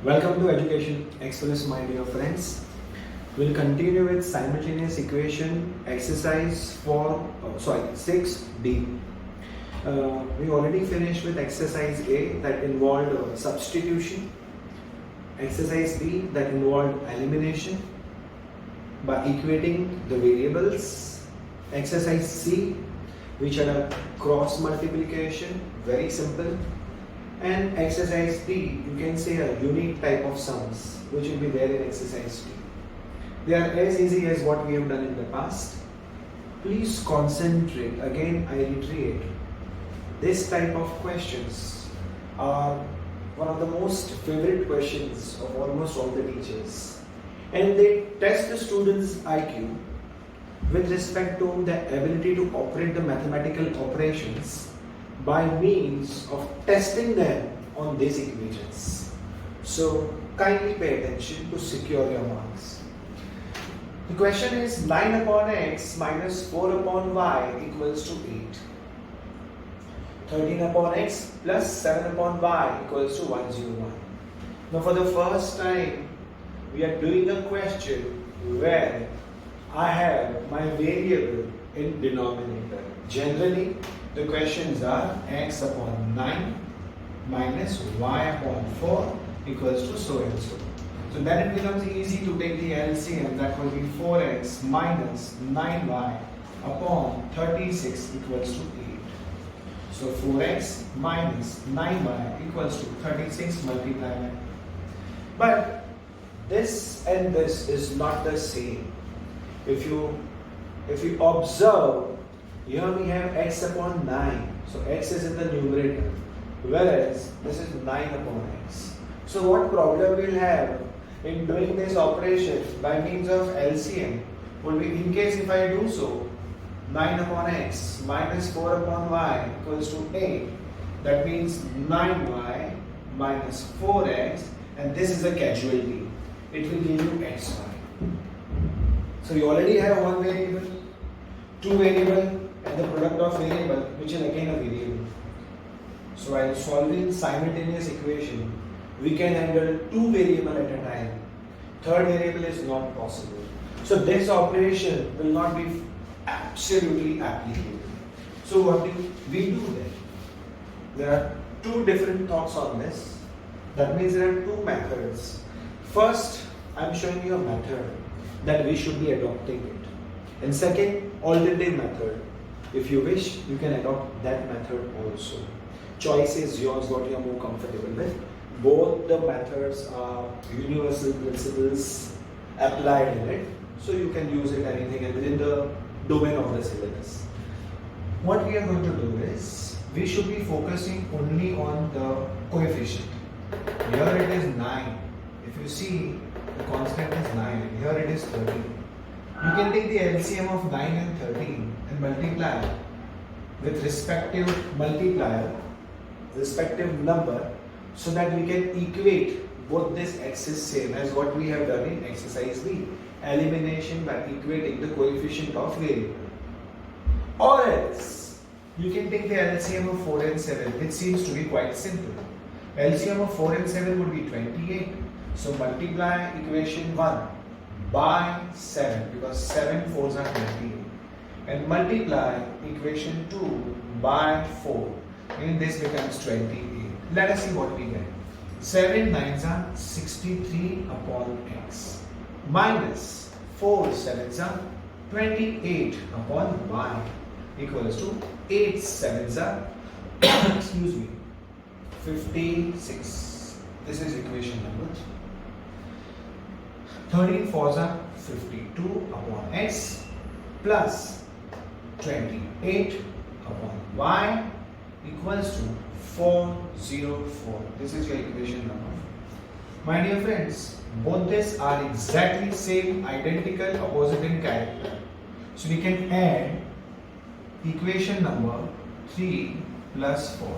Welcome to Education Express, my dear friends. We'll continue with simultaneous equation exercise 6D. We already finished with exercise A that involved substitution, exercise B that involved elimination by equating the variables, exercise C which had a cross multiplication, very simple, and exercise D, you can say a unique type of sums which will be there in exercise D. They are as easy as what we have done in the past. Please concentrate. Again, I reiterate, this type of questions are one of the most favorite questions of almost all the teachers, and they test the students' IQ with respect to the ability to operate the mathematical operations by means of testing them on these equations. So kindly pay attention to secure your marks. The question is 9 upon x minus 4 upon y equals to 8. 13 upon x plus 7 upon y equals to 101. Now for the first time we are doing a question where I have my variable in denominator. Generally the questions are x upon 9 minus y upon 4 equals to so and so. So then it becomes easy to take the LCM, that will be 4x minus 9y upon 36 equals to 8. So 4x minus 9y equals to 36 multiplied by 9. But this and this is not the same. If you observe, here we have x upon 9. So x is in the numerator, whereas this is 9 upon x. So what problem we'll have in doing this operation by means of LCM would be, in case if I do so, 9 upon x minus 4 upon y equals to 8. That means 9y minus 4x, and this is a casualty. It will give you xy. So you already have one variable, two variable, and the product of variable, which is again a variable. So while solving simultaneous equation, we can handle two variable at a time. Third variable is not possible. So this operation will not be absolutely applicable. So what do we do then? There are two different thoughts on this. That means there are two methods. First, I am showing you a method that we should be adopting it. And second, alternative method. If you wish, you can adopt that method also. Choice is yours, what you are more comfortable with. Both the methods are universal principles applied in it, so you can use it anything and within the domain of the syllabus. What we are going to do is, we should be focusing only on the coefficient. Here it is 9. If you see, the constant is 9. Here it is 13. You can take the LCM of 9 and 13 and multiply with respective number, so that we can equate both this x's same as what we have done in exercise B. Elimination by equating the coefficient of variable. Or else, you can take the LCM of 4 and 7. It seems to be quite simple. LCM of 4 and 7 would be 28. So multiply equation 1 by 7, because 7 4s are 28. And multiply equation 2 by 4. And this becomes 28. Let us see what we get. 7 9s are 63 upon x minus 4 7s are 28 upon y equals to 8 7s are 56. This is equation number 3. 13 4s are 52 upon x plus 28 upon y equals to 404. This is your equation number. My dear friends, both these are exactly same, identical, opposite in character. So we can add equation number 3 plus 4.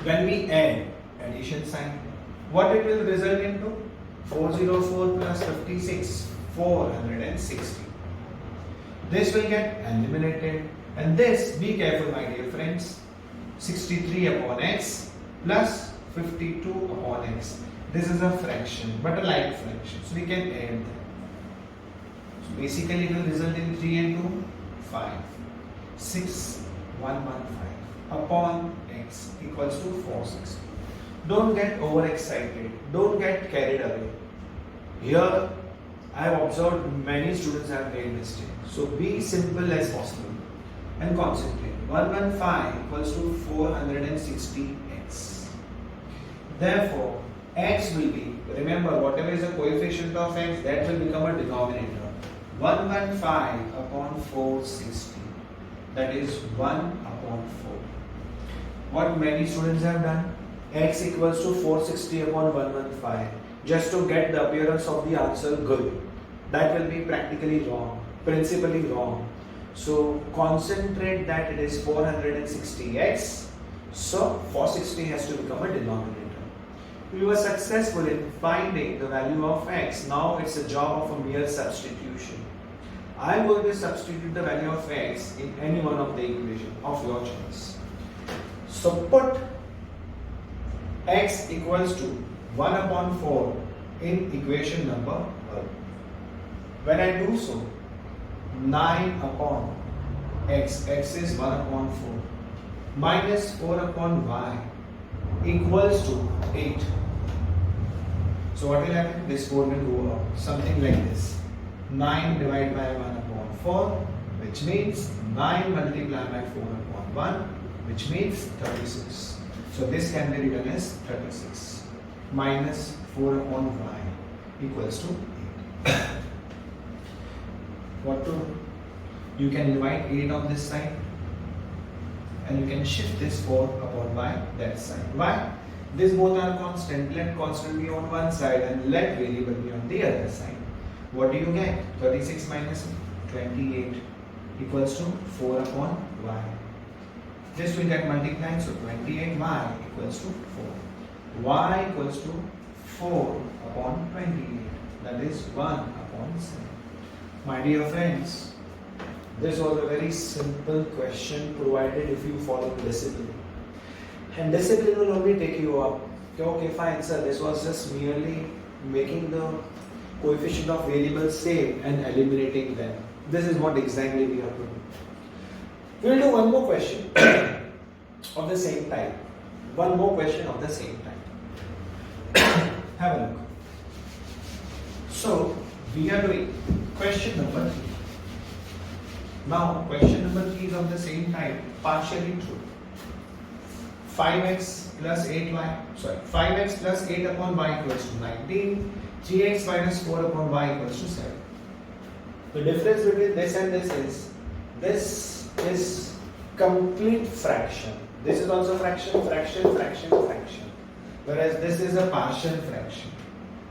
When we add, addition sign, what it will result into? 404 plus 56, 460. This will get eliminated, and this, be careful my dear friends, 63 upon x plus 52 upon x. This is a fraction, but a like fraction, so we can add them. So basically it will result in 3 and 2, 5. 6, 115 upon x equals to 460. Don't get overexcited. Don't get carried away. Here, I have observed many students have made mistakes. So be simple as possible and concentrate. 115 equals to 460x. Therefore, x will be, remember whatever is the coefficient of x, that will become a denominator. 115 upon 460. That is 1 upon 4. What many students have done? X equals to 460 upon 115. Just to get the appearance of the answer good. That will be practically wrong, principally wrong. So concentrate that it is 460x. So 460 has to become a denominator. We were successful in finding the value of x. Now it's a job of a mere substitution. I am going to substitute the value of x in any one of the equations of your choice. So put x equals to 1 upon 4 in equation number 1. When I do so, 9 upon x, x is 1 upon 4, minus 4 upon y equals to 8. So what will happen? This 4 will go up, something like this. 9 divided by 1 upon 4, which means 9 multiplied by 4 upon 1, which means 36. So this can be written as 36 minus 4 upon y equals to 8. What to do? You can divide 8 on this side and you can shift this 4 upon y that side. Why? These both are constant. Let constant be on one side and let variable be on the other side. What do you get? 36 minus 28 equals to 4 upon y. This will get multiplied, so 28y equals to 4. Y equals to 4 upon 28. That is 1 upon 7. My dear friends, this was a very simple question provided if you follow discipline. And discipline will only take you up. Okay, fine, sir. This was just merely making the coefficient of variables same and eliminating them. This is what exactly we have to do. We will do one more question of the same type. One more question of the same type. Have a look. So, we are doing question number 3. Now, question number 3 is of the same type, partially true. 5x plus 8 upon y equals to 19. 3x minus 4 upon y equals to 7. The difference between this and this is complete fraction. This is also fraction. Whereas this is a partial fraction.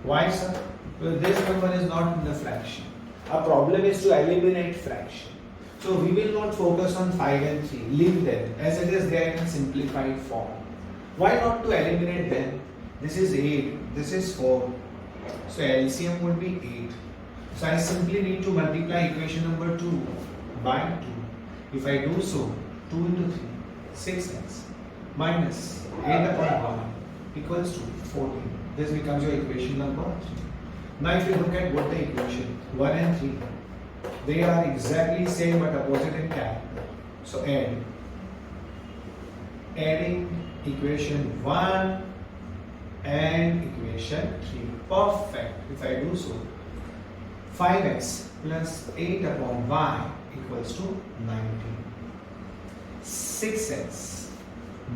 Why, sir? Well, this number is not in the fraction. Our problem is to eliminate fraction. So we will not focus on 5 and 3. Leave them as it is there in simplified form. Why not to eliminate them? This is 8. This is 4. So LCM would be 8. So I simply need to multiply equation number 2 by 2. If I do so, 2 into 3, 6x minus 8 upon 1 equals to 14. This becomes your equation number 3. Now if you look at both the equation 1 and 3, they are exactly same but opposite in character. So adding equation 1 and equation 3. Perfect. If I do so, 5x plus 8 upon y equals to 19. 6x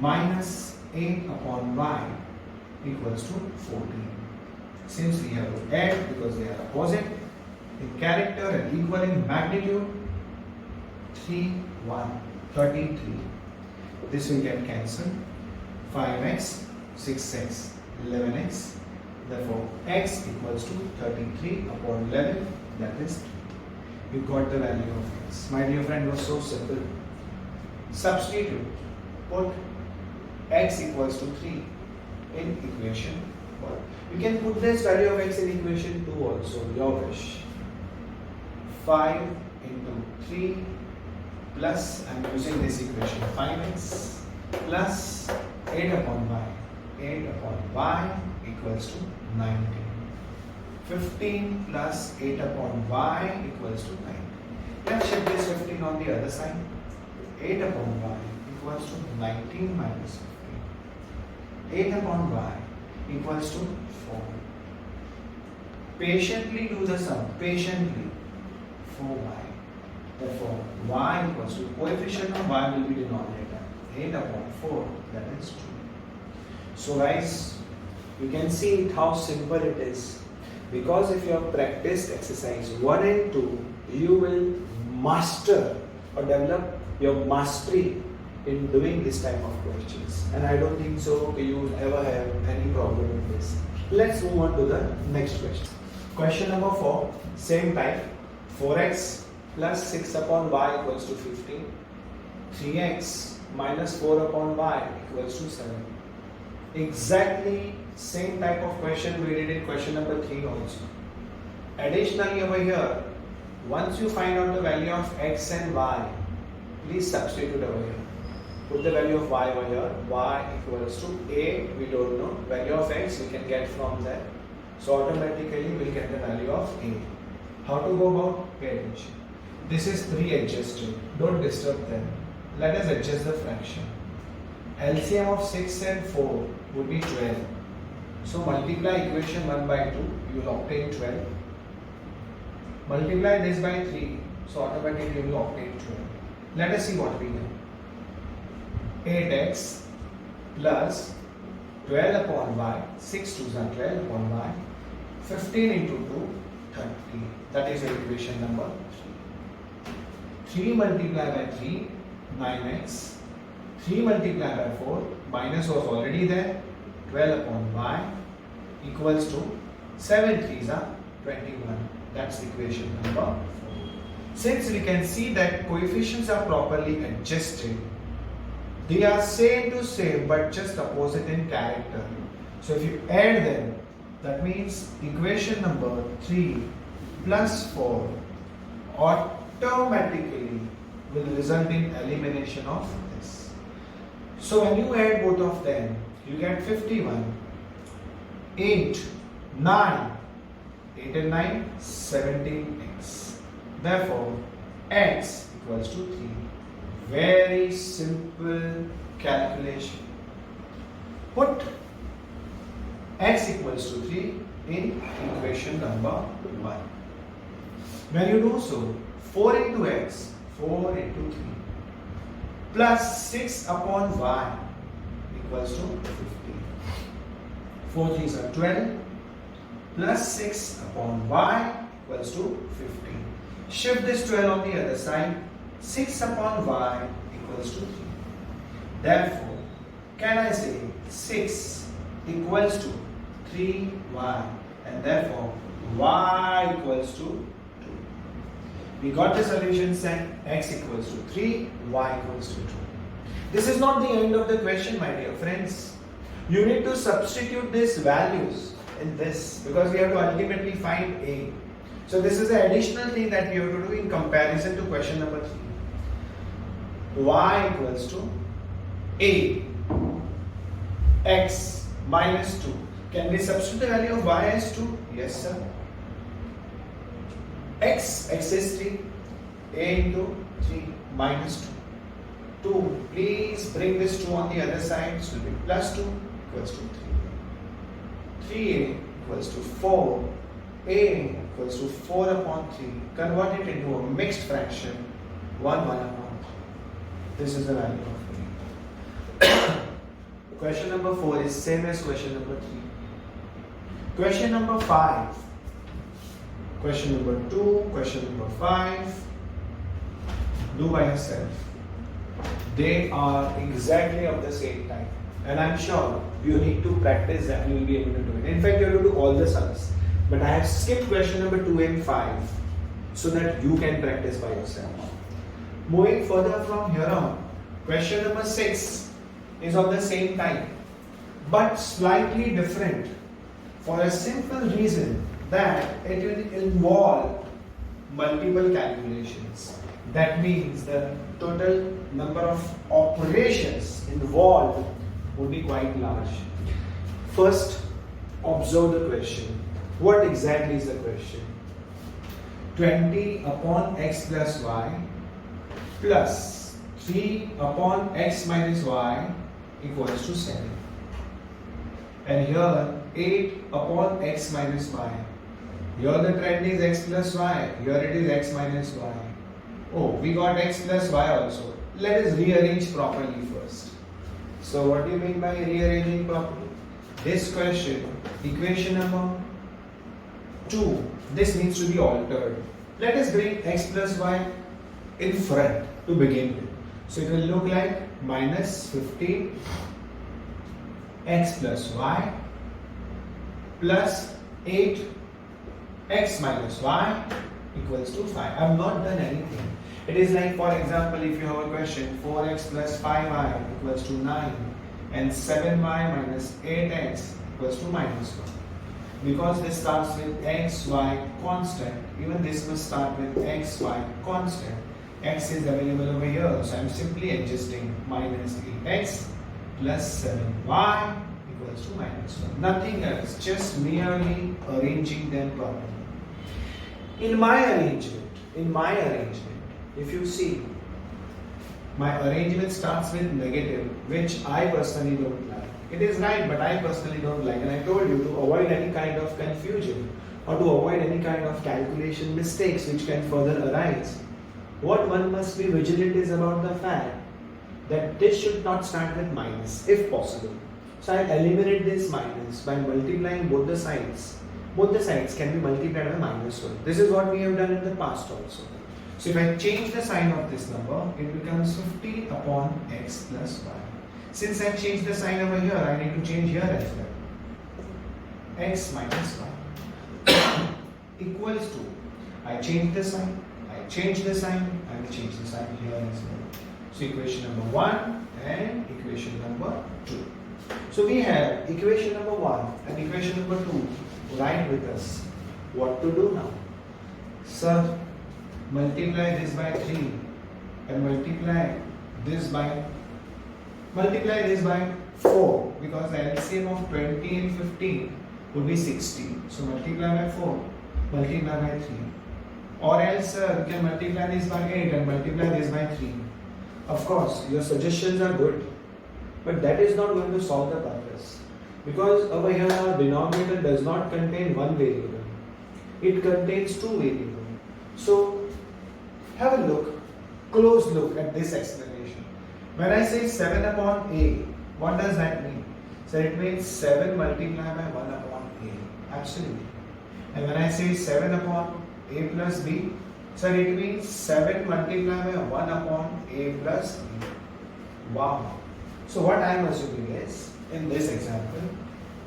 minus 8 upon y equals to 14. Since we have to add because they are opposite in character and equal in magnitude, 33. This will get cancelled. 5x, 6x, 11x. Therefore, x equals to 33 upon 11. That is 3. You got the value of x. My dear friend, was so simple. Substitute. Put x equals to 3 in equation 1. You can put this value of x in equation 2 also, your wish. 5 into 3 plus, I am using this equation, 5x plus 8 upon y 8 upon y equals to 19. 15 plus 8 upon y equals to 9. Let's shift this 15 on the other side. 8 upon y equals to 19 minus 15. 8 upon y equals to 4. Patiently do the sum. Patiently. 4y. Therefore, y equals to coefficient of y will be denominator. 8 upon 4, that is 2. So guys, you can see how simple it is. Because if you have practiced exercise 1 and 2, you will master or develop your mastery in doing this type of questions. And I don't think so you will ever have any problem with this. Let's move on to the next question. Question number 4, same type. 4x plus 6 upon y equals to 15. 3x minus 4 upon y equals to 7. Exactly same type of question we did in question number 3 also. Additionally over here, once you find out the value of x and y, please substitute over here. Put the value of y over here. Y equals to a, we don't know. Value of x we can get from there. So automatically we'll get the value of a. How to go about? Pay attention. This is pre-adjusted. Don't disturb them. Let us adjust the fraction. LCM of 6 and 4 would be 12. So multiply equation 1 by 2, you will obtain 12. Multiply this by 3, so automatically you will obtain 12. Let us see what we get. 8x plus 12 upon y, 6 2s are 12 upon y, 15 into 2, 30. That is equation number 3. 3 multiplied by 3, 9x. 3 multiplied by 4, minus was already there, 12 upon y equals to 7 3s are 21. That's equation number 4. Since we can see that coefficients are properly adjusted, they are same to same but just opposite in character. So if you add them, that means equation number 3 plus 4 automatically will result in elimination of this. So when you add both of them, you get 51, 8, 9, 8 and 9, 17x. Therefore, x equals to 3. Very simple calculation. Put x equals to 3 in equation number 1. When you do so, 4 into x, 4 into 3 plus 6 upon y equals to 15. 4 3s are 12 plus 6 upon y equals to 15. Shift this 12 on the other side. 6 upon y equals to 3. Therefore, can I say 6 equals to 3y, and therefore y equals to 2. We got the solution set. X equals to 3, y equals to 2. This is not the end of the question, my dear friends. You need to substitute these values in this because we have to ultimately find a. So this is the additional thing that we have to do in comparison to question number 3. Y equals to a x minus 2. Can we substitute the value of y as 2? Yes, sir. X is 3, a into 3 minus 2. 2, please bring this 2 on the other side, so it will be plus 2 equals to 3. 3a equals to 4, a equals to 4 upon 3. Convert it into a mixed fraction, 1 upon 3. This is the value of a. Question number 4 is same as question number 3. Question number 5. Question number 2, question number 5, do by yourself. They are exactly of the same type, and I'm sure you need to practice that you will be able to do it. In fact, you have to do all the sums, but I have skipped question number 2 and 5 so that you can practice by yourself. Moving further from here on, question number 6 is of the same type but slightly different for a simple reason that it will involve multiple calculations. That means the total number of operations involved would be quite large. First, observe the question. What exactly is the question? 20 upon x plus y plus 3 upon x minus y equals to 7. And here 8 upon x minus y. Here the trend is x plus y. Here it is x minus y. Oh, we got x plus y also. Let us rearrange properly first. So what do you mean by rearranging properly? This question, equation number 2, this needs to be altered. Let us bring x plus y in front to begin with. So it will look like minus 15 x plus y plus 8 x minus y equals to 5. I have not done anything. It is like, for example, if you have a question 4x plus 5y equals to 9 and 7y minus 8x equals to minus 1. Because this starts with x, y constant, even this must start with x, y constant. X is available over here, so I am simply adjusting minus 8x plus 7y equals to minus 1. Nothing else, just merely arranging them properly. In my arrangement, if you see, my arrangement starts with negative, which I personally don't like. It is right, but I personally don't like. And I told you to avoid any kind of confusion or to avoid any kind of calculation mistakes which can further arise. What one must be vigilant is about the fact that this should not start with minus, if possible. So I eliminate this minus by multiplying both the sides. Both the sides can be multiplied by minus 1. This is what we have done in the past also. So if I change the sign of this number, it becomes 50 upon x plus y. Since I changed the sign over here, I need to change here as well. X minus y equals to, I change the sign, I will change the sign here as well. So equation number 1 and equation number 2. So we have equation number 1 and equation number 2 right with us. What to do now? Sir, multiply this by 3 and multiply this by 4, because the LCM of 20 and 15 would be 60. So multiply by 4, multiply by 3. Or else you can multiply this by 8 and multiply this by 3. Of course, your suggestions are good, but that is not going to solve the purpose. Because over here our denominator does not contain one variable. It contains two variables. So have a look, close look at this explanation. When I say 7 upon a, what does that mean? So it means 7 multiplied by 1 upon a. Absolutely. And when I say 7 upon a plus b, so it means 7 multiplied by 1 upon a plus b. Wow. So what I am assuming is, in this example,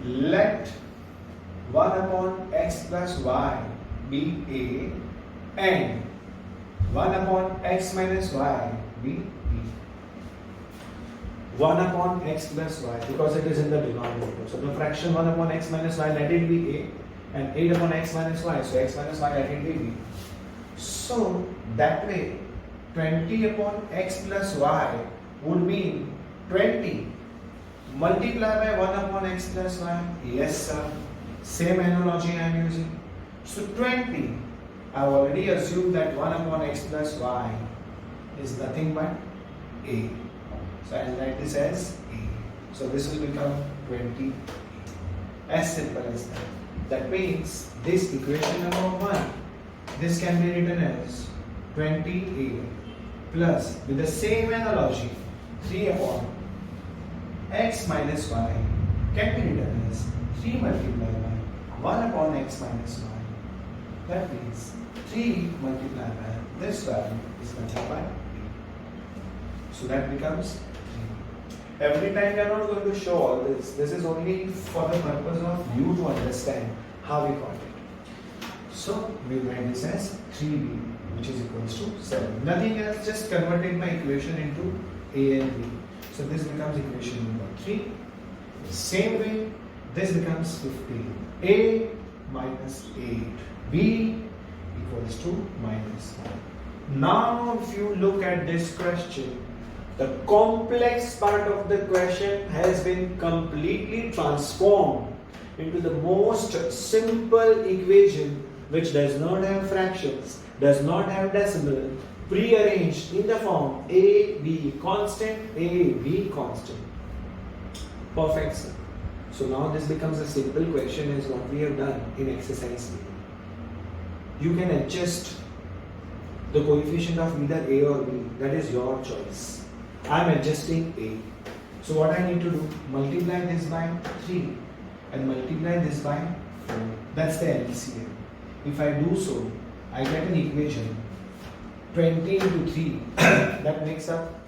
let 1 upon x plus y be a and 1 upon x minus y be b. 1 upon x plus y, because it is in the denominator. So the fraction 1 upon x minus y, let it be a, and 8 upon x minus y, so x minus y, let it be b. So that way 20 upon x plus y would mean 20 multiplied by 1 upon x plus y. Yes sir, same analogy I am using. So 20, I have already assumed that 1 upon x plus y is nothing but a. So I will write this as a. So this will become 20. As simple as that. That means this equation number 1, this can be written as 20a plus, with the same analogy, 3 upon x minus y can be written as 3 multiplied by 1 upon x minus y. That means 3 multiplied by this value is multiplied by b. So that becomes 3. Every time we are not going to show all this. This is only for the purpose of you to understand how we got it. So we write this as 3b, which is equals to 7. Nothing else, just converting my equation into a and b. So this becomes equation number 3. Same way, this becomes 15. A minus 8. B equals to minus 1. Now if you look at this question, The complex part of the question has been completely transformed into the most simple equation which does not have fractions, does not have decimal, prearranged in the form a, b constant, a, b constant. Perfect, sir. So now this becomes a simple question as what we have done in exercise B. You can adjust the coefficient of either a or b, that is your choice. I am adjusting a. So what I need to do, multiply this by 3 and multiply this by 4. That's the LCM. If I do so, I get an equation 20 into 3 that makes up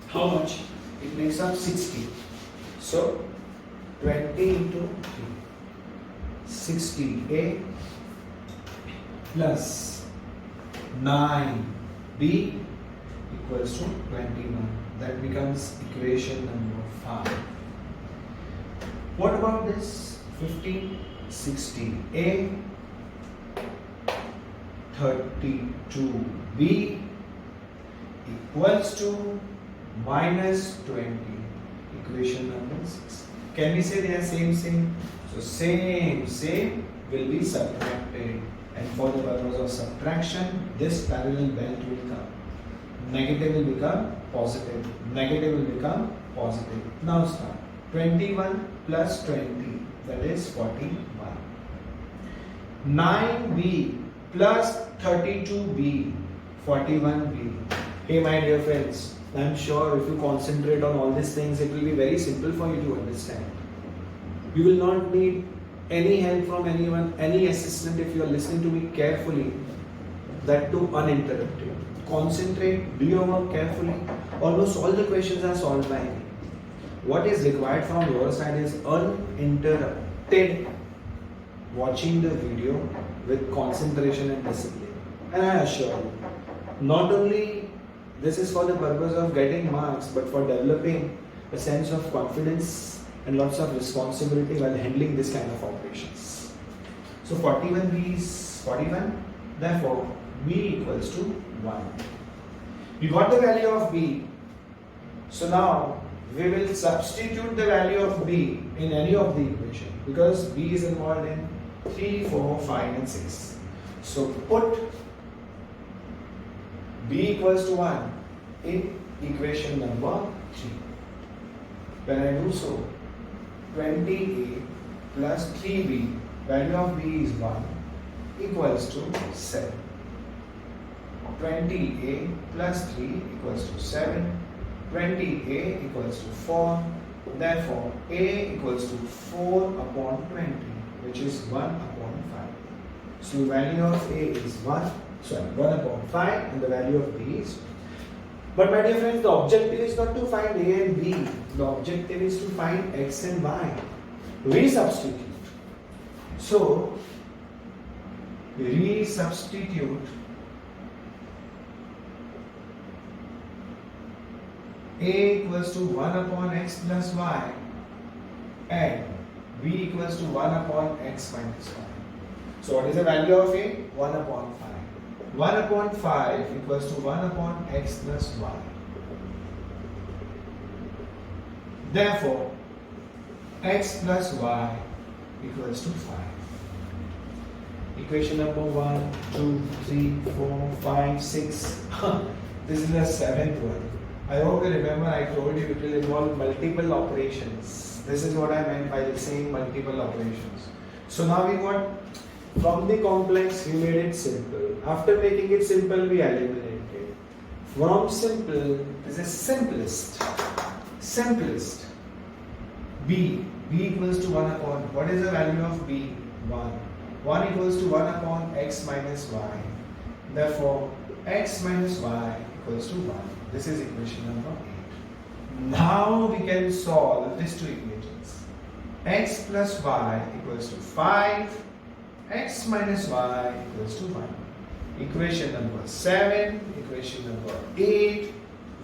how much? It makes up 60. So 20 into 3, 60a plus 9b equals to 21. That becomes equation number 5. What about this? 15, 60a, 32b equals to minus 20. Equation number 6. Can we say they are same? So same will be subtracted, and for the purpose of subtraction, this parallel belt will come. Negative will become positive. Negative will become positive. Now start. 21 plus 20, that is 41. 9b plus 32b, 41b. Hey my dear friends, I am sure if you concentrate on all these things, it will be very simple for you to understand. You will not need any help from anyone, any assistant if you are listening to me carefully, that too uninterrupted. Concentrate, do your work carefully. Almost all the questions are solved by me. What is required from your side is uninterrupted watching the video with concentration and discipline. And I assure you, not only this is for the purpose of getting marks, but for developing a sense of confidence and lots of responsibility while handling this kind of operations. So 41b is 41, therefore b equals to 1. You got the value of b. So now we will substitute the value of b in any of the equation because b is involved in 3, 4, 5 and 6. So put b equals to 1 in equation number 3. When I do so, 20a plus 3b, value of b is 1, equals to 7. 20a plus 3 equals to 7. 20a equals to 4. Therefore, a equals to 4 upon 20, which is 1 upon 5. So the value of a is 1 upon 5 and the value of b is 2. But my dear friends, the objective is not to find a and b. The objective is to find x and y. Resubstitute. So, resubstitute a equals to 1 upon x plus y and b equals to 1 upon x minus y. So what is the value of a? 1 upon 5. 1 upon 5 equals to 1 upon x plus y. Therefore, x plus y equals to 5. Equation number 1, 2, 3, 4, 5, 6. This is the seventh one. I hope you remember I told you it will involve multiple operations. This is what I meant by saying multiple operations. So now we got from the complex, we made it simple. After making it simple, we eliminated. From simple, this is simplest. Simplest. B equals to 1 upon, what is the value of b? 1. 1 equals to 1 upon x minus y. Therefore, x minus y equals to 1. This is equation number 8. Now we can solve these two equations. X plus y equals to 5. X minus y equals to 1. Equation number 7, equation number 8.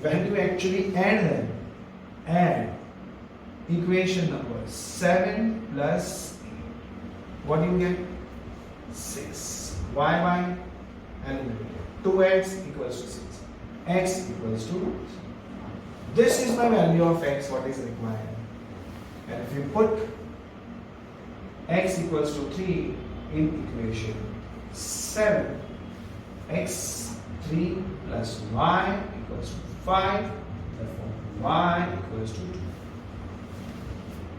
When you actually add them, add equation number 7 plus 8. What do you get? 6. Y eliminated. 2x equals to 6. X equals to 3. This is my value of x, what is required. And if you put x equals to 3 in equation 7, x 3 plus y equals to 5, therefore y equals to 2.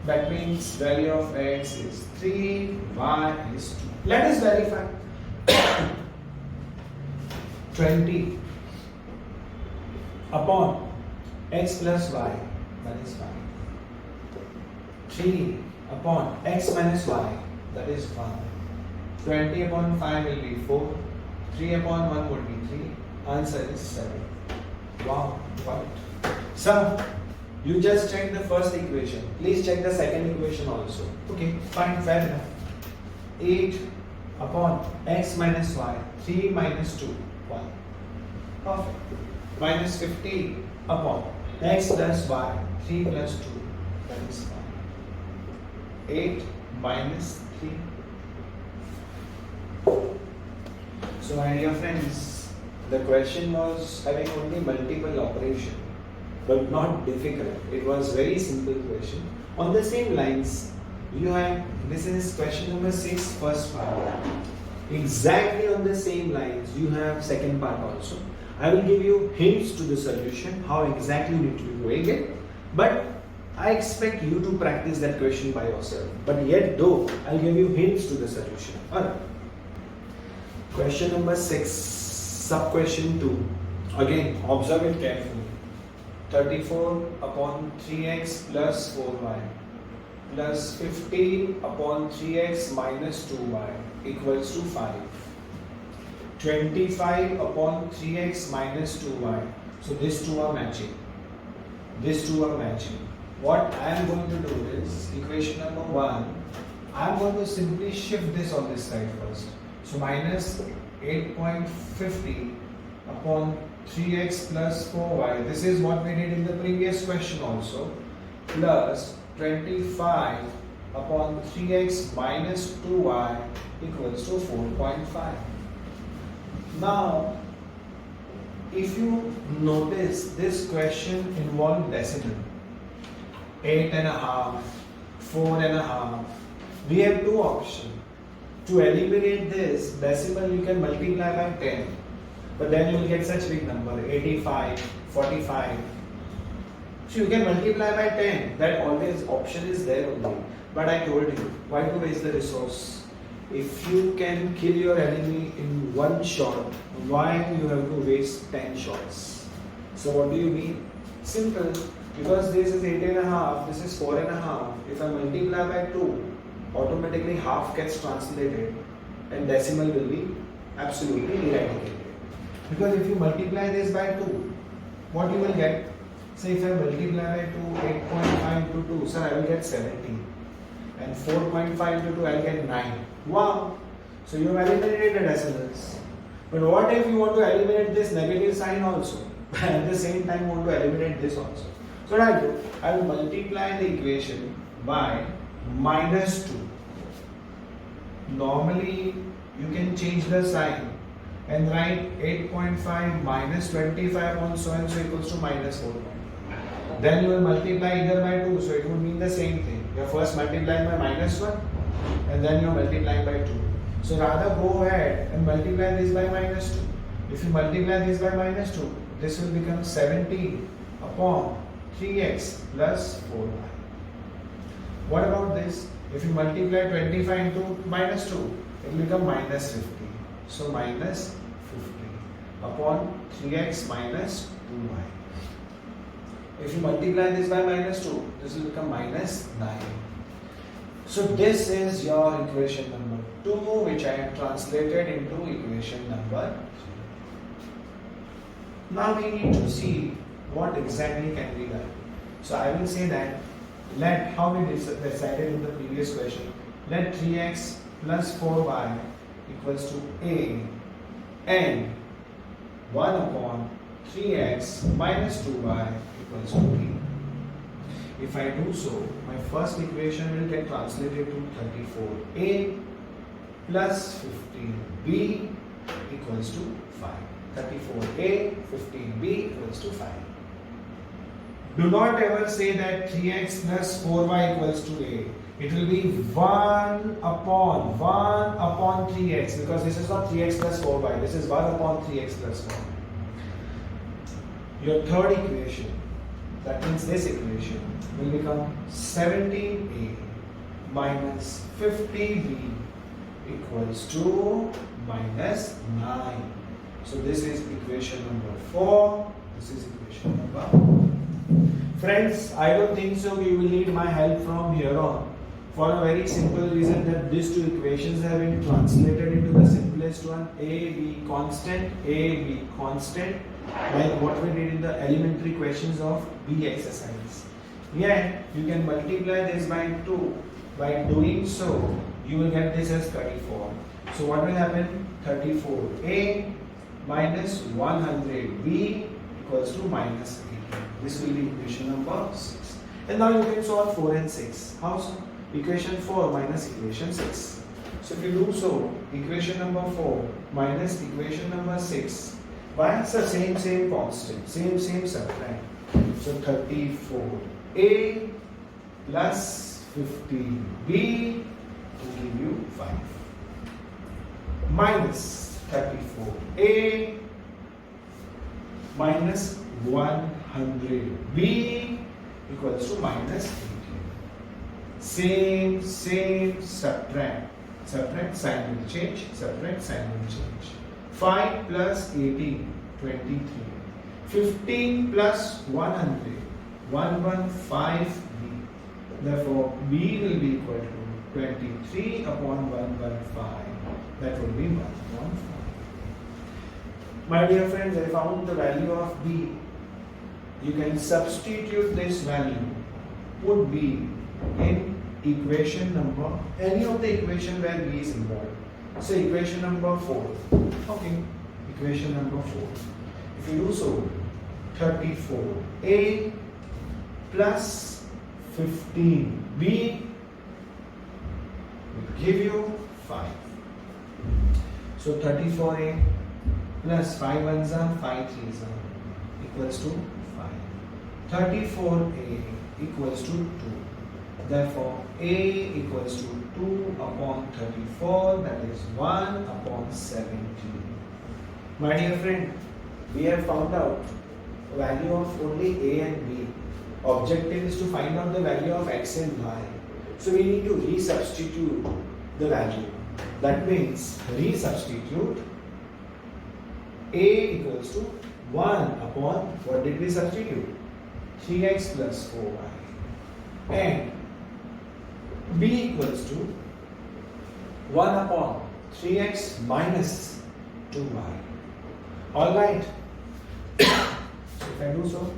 That means value of x is 3, y is 2. Let us verify. 20 upon x plus y, that is 5. 3 upon x minus y, that is 1. 20 upon 5 will be 4. 3 upon 1 would be 3. Answer is 7. Wow, got it. So, you just check the first equation. Please check the second equation also. Okay, fine, fair enough. 8 upon x minus y, 3 minus 2, 1. Perfect. Minus 50 upon x plus y, 3 plus 2, that is 5. 8 minus 3. So my dear friends, the question was having only multiple operation, but not difficult. It was very simple question. On the same lines, you have, this is question number 6, first part. Exactly on the same lines, you have second part also. I will give you hints to the solution, how exactly you need to be doing it. But I expect you to practice that question by yourself. But yet though, I'll give you hints to the solution. Alright. Question number 6, sub question 2. Again, observe it carefully. 34 upon 3x plus 4y plus 15 upon 3x minus 2y equals to 5. 25 upon 3x minus 2y. So these two are matching. These two are matching. What I am going to do is, equation number 1, I am going to simply shift this on this side first. So minus 8.50 upon 3x plus 4y. This is what we did in the previous question also. Plus 25 upon 3x minus 2y equals to 4.5. Now, if you notice, this question involved decimal. 8.5, 4.5. We have two options. To eliminate this decimal, you can multiply by 10. But then you will get such big number, 85, 45. So you can multiply by 10. That always option is there only. But I told you, why to waste the resource? If you can kill your enemy in one shot, why you have to waste 10 shots? So what do you mean? Simple. Because this is 8.5, this is 4.5. If I multiply by 2, automatically half gets translated and decimal will be absolutely eradicated. Because if you multiply this by 2, what you will get? Say if I multiply by 2, 8.5 into 2, sir, I will get 17. And 4.5 into 2, I will get 9. Wow! So you have eliminated the decimals. But what if you want to eliminate this negative sign also? At the same time, you want to eliminate this also. So what I will do? I will multiply the equation by minus 2. Normally, you can change the sign and write 8.5 minus 25 upon so and so equals to minus 4.5. Then you will multiply either by 2, so it would mean the same thing. You are first multiplying by minus 1 and then you are multiplying by 2. So rather go ahead and multiply this by minus 2. If you multiply this by minus 2, this will become 17 upon 3x plus 4y. What about this? If you multiply 25 into minus 2, it will become minus 50. So minus 50 upon 3x minus 2y. If you multiply this by minus 2, this will become minus 9. So this is your equation number 2, which I have translated into equation number 3. Now we need to see what exactly can be done. So I will say that let, how we decided in the previous question, let 3x plus 4y equals to a and 1 upon 3x minus 2y equals to b. If I do so, my first equation will get translated to 34a plus 15b equals to 5. 34a, 15b equals to 5. Do not ever say that 3x plus 4y equals to a. It will be 1 upon 3x, because this is not 3x plus 4y. This is 1 upon 3x plus 4. Your third equation, that means this equation, will become 17a minus 50b equals to minus 9. So this is equation number 4. This is equation number 1. Friends, I don't think so we will need my help from here on, for a very simple reason that these two equations have been translated into the simplest one, a, b constant, like what we did in the elementary questions of B exercise. Yet you can multiply this by 2. By doing so, you will get this as 34. So what will happen? 34a minus 100b equals to minus 18. This will be equation number 6. And now you can solve 4 and 6. How so? Equation 4 minus equation 6. So if you do so, equation number 4 minus equation number 6. Why? It's the same constant, same subtract. So 34a plus 50b will give you 5. Minus 34a minus 100b equals to minus 18. Same subtract, sign will change, subtract, sign will change. 5 plus 18, 23. 15 plus 100, 115b. Therefore, b will be equal to 23 upon 115. That will be 115. My dear friends, I found the value of b. You can substitute this value, put b in equation number, any of the equation where b is involved. So equation number 4. Okay, equation number 4. If you do so, 34a plus 15b will give you 5. So 34a plus 5 ones are 5 threes are equals to 5. 34a equals to 2. Therefore, a equals to 2 upon 34, that is 1 upon 17. My dear friend, we have found out the value of only a and b. Objective is to find out the value of x and y. So we need to resubstitute the value. That means resubstitute a equals to 1 upon, what did we substitute? 3x plus 4y. And b equals to 1 upon 3x minus 2y. Alright. So if I do so,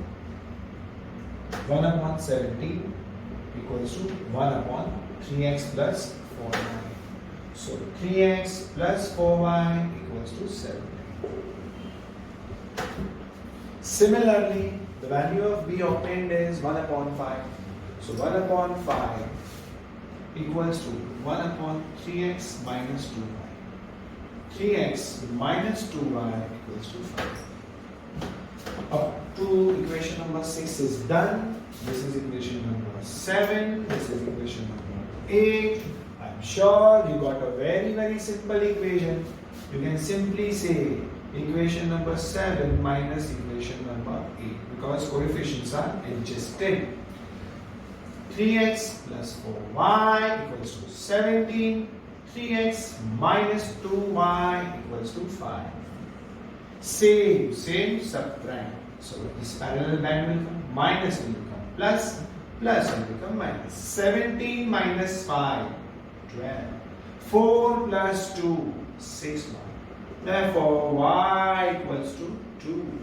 1 upon 17 equals to 1 upon 3x plus 4y. So 3x plus 4y equals to 7. Similarly, the value of b obtained is 1 upon 5. So 1 upon 5 equals to 1 upon 3x minus 2y. 3x minus 2y equals to 5. Up to equation number 6 is done. This is equation number 7. This is equation number 8. I'm sure you got a very simple equation. You can simply say equation number 7 minus equation number 8 because coefficients are adjusted. 3x plus 4y equals to 17. 3x minus 2y equals to 5. Same subtract. So this parallel line will come, minus will become plus, plus will become minus. 17 minus 5, 12. 4 plus 2, 6y. Therefore, y equals to 2.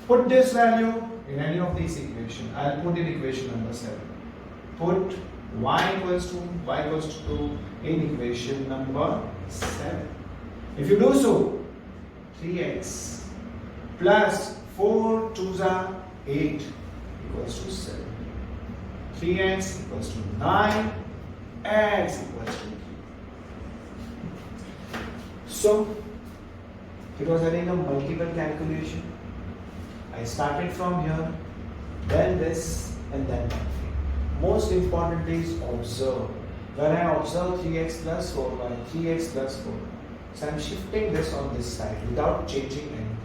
Put this value in any of these equations. I'll put in equation number 7. Put y equals to 2 in equation number 7. If you do so, 3x plus 4 2s are 8 equals to 7. 3x equals to 9, x equals to 3. So, it was having a multiple calculation. I started from here. then this, and then 1. Most important is observe. When I observe 3x plus 4y, 3x plus 4y, so I am shifting this on this side without changing anything.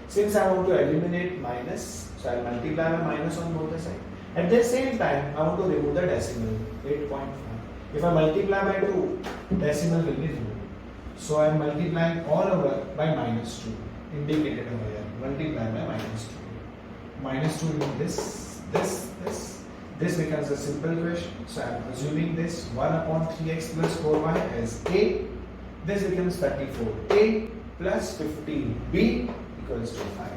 Since I want to eliminate minus, so I will multiply by minus on both the sides. At the same time, I want to remove the decimal, 8.5. If I multiply by 2, decimal will be removed. So I am multiplying all over by minus 2, indicated over here. Multiply by minus 2. Minus 2 into this. This becomes a simple question. So I am assuming this 1 upon 3x plus 4y as A. This becomes 34. A plus 15B equals to 5.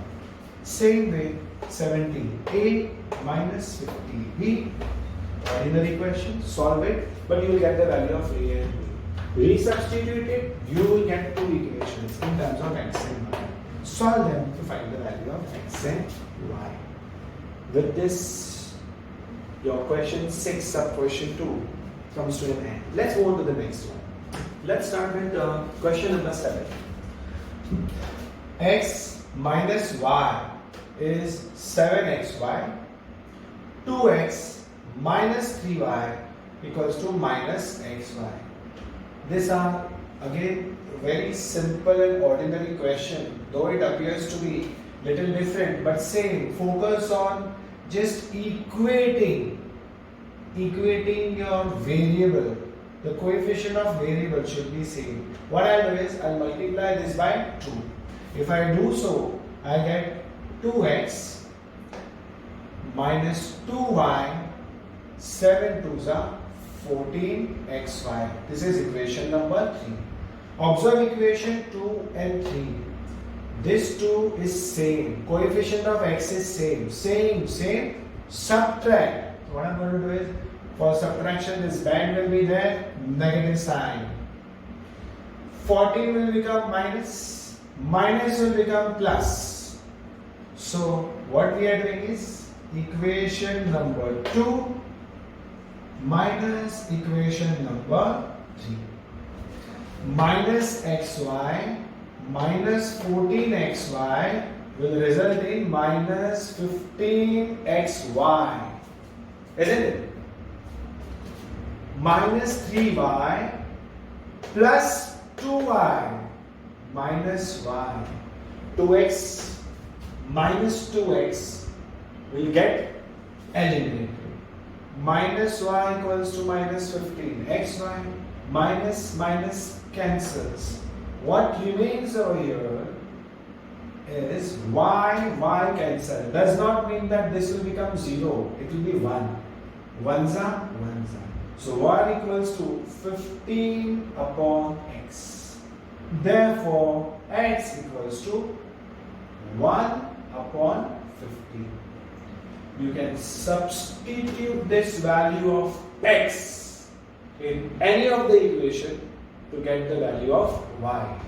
Same way, 17A minus 50B. Ordinary question, solve it, but you will get the value of A and B. Resubstitute it, you will get two equations in terms of x and y. Solve them to find the value of x and y. With this, your question 6 sub question 2 comes to an end. Let's move on to the next one. Let's start with question number 7. X minus y is 7xy. 2x minus 3y equals to minus xy. These are again very simple and ordinary question, though it appears to be little different, but same. Focus on just equating your variable. The coefficient of variable should be same. What I'll do is I'll multiply this by 2. If I do so, I get 2x minus 2y, 7 2s are 14xy. This is equation number 3. Observe equation 2 and 3. This 2 is same. Coefficient of x is same. Subtract. What I'm going to do is, for subtraction, this band will be there, negative sign. 14 will become minus will become plus. So what we are doing is equation number 2 minus equation number 3. Minus xy minus 14xy will result in minus 15xy. Isn't it? Minus 3y plus 2y minus y. 2x minus 2x will get eliminated. Minus y equals to minus 15. xy minus cancels. What remains over here is y cancel. Does not mean that this will become 0. It will be 1. 1s are 1s are. So y equals to 15 upon x. Therefore, x equals to 1 upon 15. You can substitute this value of x in any of the equation to get the value of y.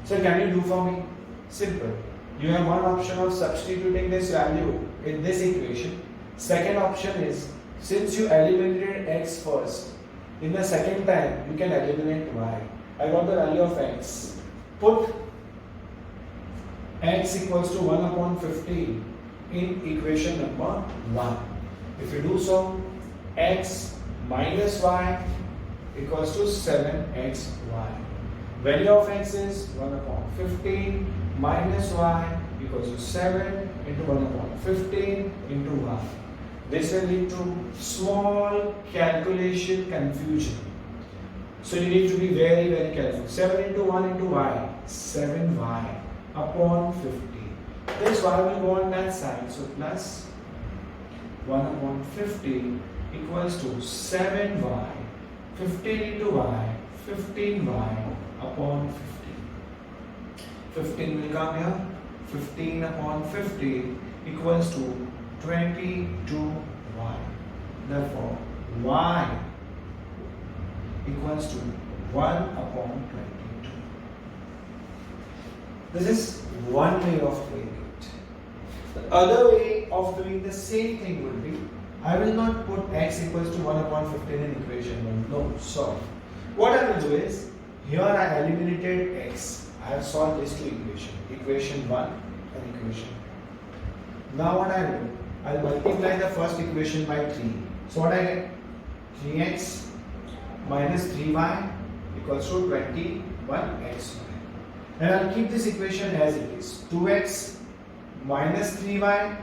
So can you do for me? Simple. You have one option of substituting this value in this equation. Second option is, since you eliminated x first, in the second time you can eliminate y. I got the value of x. Put x equals to 1 upon 15 in equation number 1. If you do so, x minus y equals to 7xy. Value of x is 1 upon 15 minus y equals to 7 into 1 upon 15 into y. This will lead to small calculation confusion. So you need to be very, very careful. 7 into 1 into y, 7y upon 15. This y will go on that side. So plus 1 upon 15 equals to 7y. 15 into y, 15y upon 15. 15 will come here. 15 upon 15 equals to 22y. Therefore, y equals to 1 upon 22. This is one way of doing it. The other way of doing the same thing would be, I will not put x equals to 1 upon 15 in equation 1. No, sorry. What I will do is, here I eliminated x. I have solved these two equations. Equation 1 and equation 2. Now what I will do, I'll multiply the first equation by 3. So what I get? 3x minus 3y equals to 21xy. And I'll keep this equation as it is. 2x minus 3y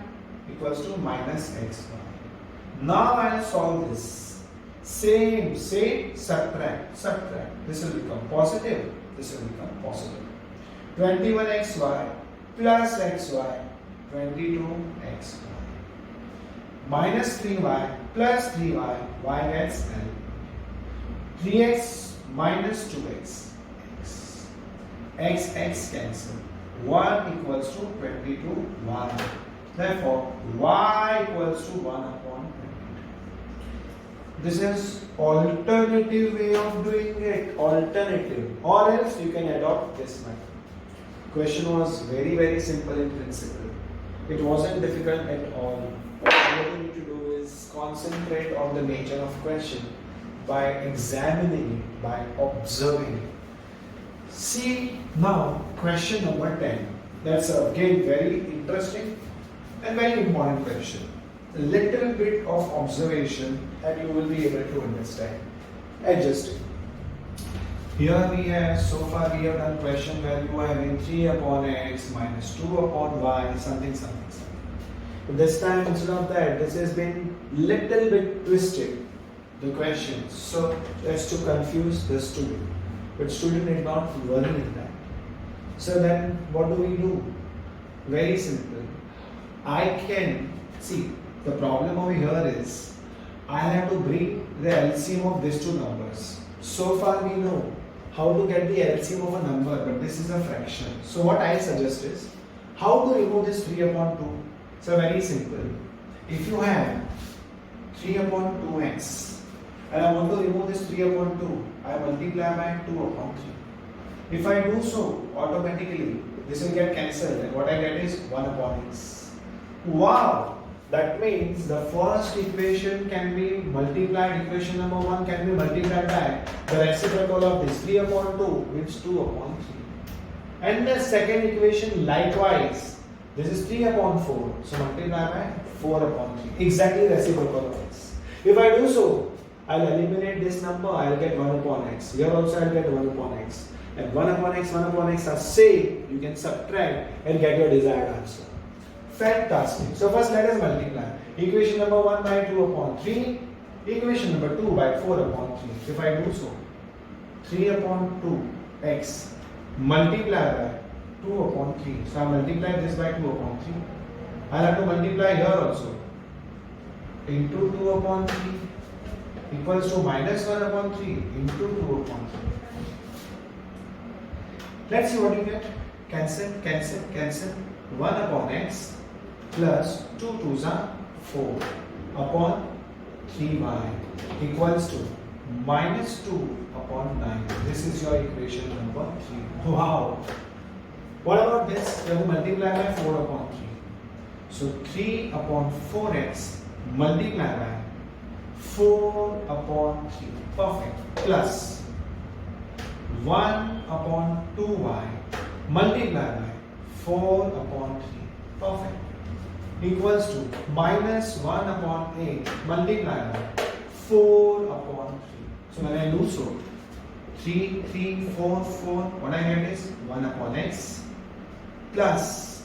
equals to minus xy. Now I'll solve this. Same, subtract. This will become positive. This will become positive. 21xy plus xy, 22xy. Minus 3y plus 3y, y gets L. 3x minus 2x, x cancel. 1 equals to 22y. Therefore, y equals to 1 upon 22. This is alternative way of doing it. Alternative. Or else you can adopt this method. Question was very simple in principle. It wasn't difficult at all. What you need to do is concentrate on the nature of question by examining it, by observing it. See now question number 10. That's again very interesting and very important question. A little bit of observation and you will be able to understand. Adjusting. Here we have, so far we have done question where you are having 3 upon x minus 2 upon y, something. But this time instead of that, this has been little bit twisted, the question, so as to confuse the student. But student need not worry in that. So then what do? Very simple. I can, see, the problem over here is, I have to bring the LCM of these two numbers. So far we know how to get the LCM of a number, but this is a fraction. So what I suggest is, how to remove this 3 upon 2? So very simple. If you have 3 upon 2x, and I want to remove this 3 upon 2, I multiply by 2 upon 3. If I do so, automatically, this will get cancelled, and what I get is 1 upon x. Wow! That means the first equation can be multiplied, equation number 1 can be multiplied by the reciprocal of this 3 upon 2, which is 2 upon 3. And the second equation likewise, this is 3 upon 4, so multiply by 4 upon 3, exactly reciprocal of x. If I do so, I'll eliminate this number, I'll get 1 upon x. Here also I'll get 1 upon x. And 1 upon x are same, you can subtract and get your desired answer. Fantastic. So first let us multiply. Equation number 1 by 2 upon 3. Equation number 2 by 4 upon 3. If I do so, 3 upon 2 x multiply by 2 upon 3. So I multiply this by 2 upon 3. I'll have to multiply here also. Into 2 upon 3 equals to minus 1 upon 3 into 2 upon 3. Let's see what you get. Cancel. 1 upon x plus 2 2s are 4 upon 3y equals to minus 2 upon 9. This is your equation number 3. Wow! What about this? You have to multiply by 4 upon 3. So 3 upon 4x multiply by 4 upon 3. Perfect. Plus 1 upon 2y multiply by 4 upon 3. Perfect. Equals to minus 1 upon 8 multiply by 4 upon 3. So when I do so, 3, 4, what I get is 1 upon x plus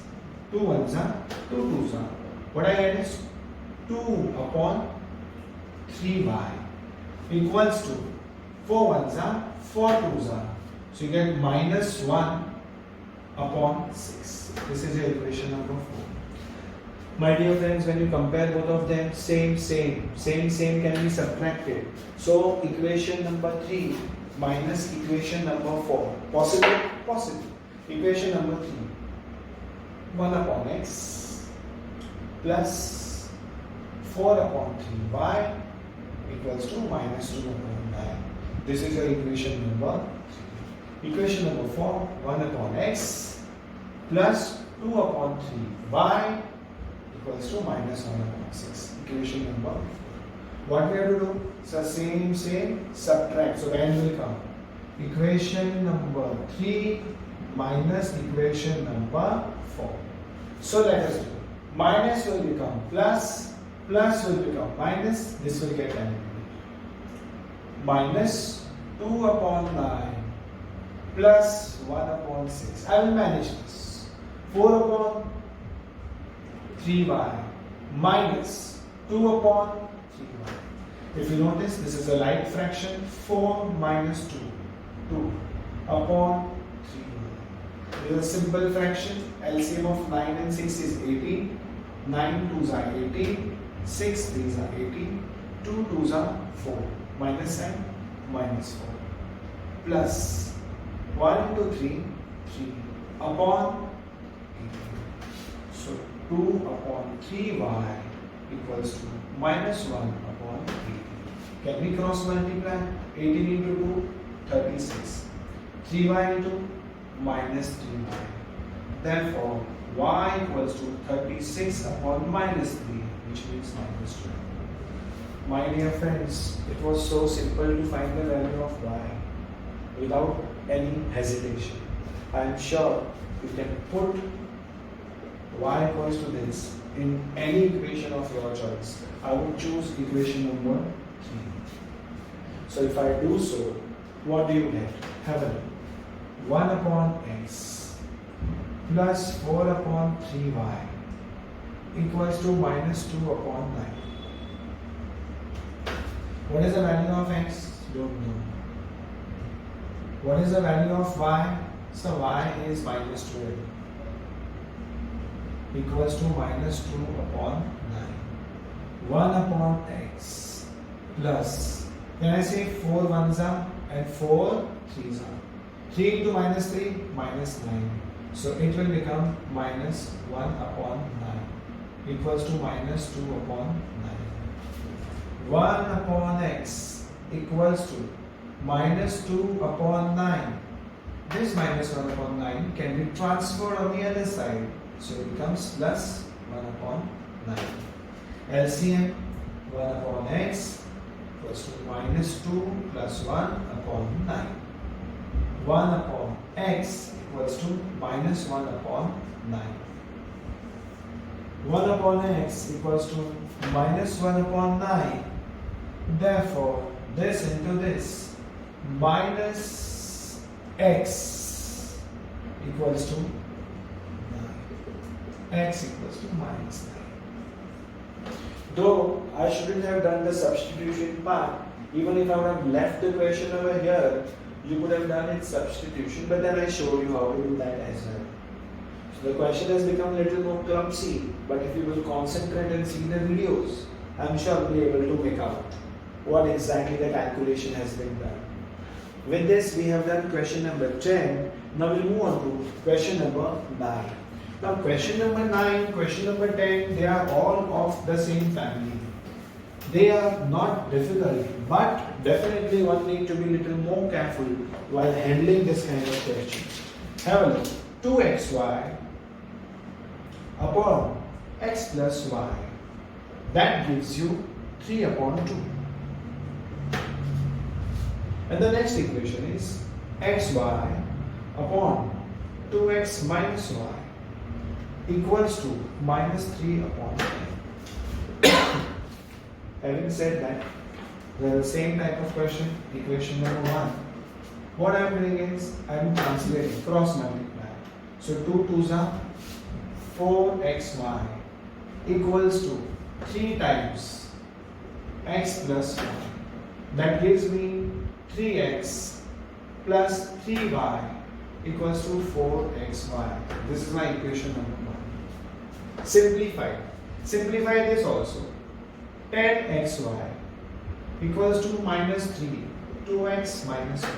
2 1s are 2 2s are. What I get is 2 upon 3y equals to 4 1s are 4 2s are. So you get minus 1 upon 6. This is your equation number 4. My dear friends, when you compare both of them, same can be subtracted. So equation number 3 minus equation number 4. Possible? Possible. Equation number 3. 1 upon x plus 4 upon 3y equals to minus 2 upon 9. This is your equation number 3. Equation number 4, 1 upon x plus 2 upon 3y equals to minus 1 upon 6. Equation number 4. What we have to do? So same, subtract. So the end will come. Equation number 3 minus equation number 4. So let us do. minus will become plus, plus will become minus, this will get eliminated. Minus 2 upon 9 plus 1 upon 6. I will manage this. 4 upon 3y minus 2 upon 3y. If you notice, this is a like fraction. 4 minus 2. 2 upon 3y. This is a simple fraction. LCM of 9 and 6 is 18. 9 2s are 18. 6 3s are 18. 2 2s are 4. Minus and minus 4. Plus 1 into 3, 3 upon 18. So 2 upon 3y equals to minus 1 upon 18. Can we cross multiply? 18 into 2, 36. 3y into minus 3y. Therefore, y equals to 36 upon minus 3, which means minus 12. My dear friends, it was so simple to find the value of y without any hesitation. I am sure you can put y equals to this in any equation of your choice. I would choose equation number 3. So if I do so, what do you get? Have a look. 1 upon x plus 4 upon 3y equals to minus 2 upon 9. What is the value of x? Don't know. What is the value of y? So y is minus 12 equals to minus 2 upon 9. 1 upon x plus, can I say 4 ones are and 4 3s are. 3 into minus 3, minus 9. So it will become minus 1 upon 9 equals to minus 2 upon 9. 1 upon x equals to minus 2 upon 9. This minus 1 upon 9 can be transferred on the other side. So it becomes plus 1 upon 9. LCM 1 upon x equals to minus 2 plus 1 upon 9. 1 upon x equals to minus 1 upon 9. 1 upon x equals to minus 1 upon 9. Therefore, this into this, minus x equals to 9. X equals to minus 9. Though I shouldn't have done the substitution part, even if I would have left the question over here, you could have done its substitution, but then I showed you how to do that as well. So the question has become a little more clumsy, but if you will concentrate and see the videos, I'm sure you'll be able to make out what exactly the calculation has been done. With this, we have done question number 10. Now we'll move on to question number 9. Now question number 9, question number 10, they are all of the same family. They are not difficult, but definitely one need to be a little more careful while handling this kind of question. Have a look. 2xy upon x plus y. That gives you 3 upon 2. And the next equation is xy upon 2x minus y equals to minus 3 upon 10. Having said that, they are the same type of question, equation number 1. What I am doing is, I am translating, cross multiply. So 2 2s are 4xy equals to 3 times x plus y. That gives me 3x plus 3y equals to 4xy. This is my equation number 1. Simplify. Simplify this also. 10xy equals to minus 3. 2x minus 1.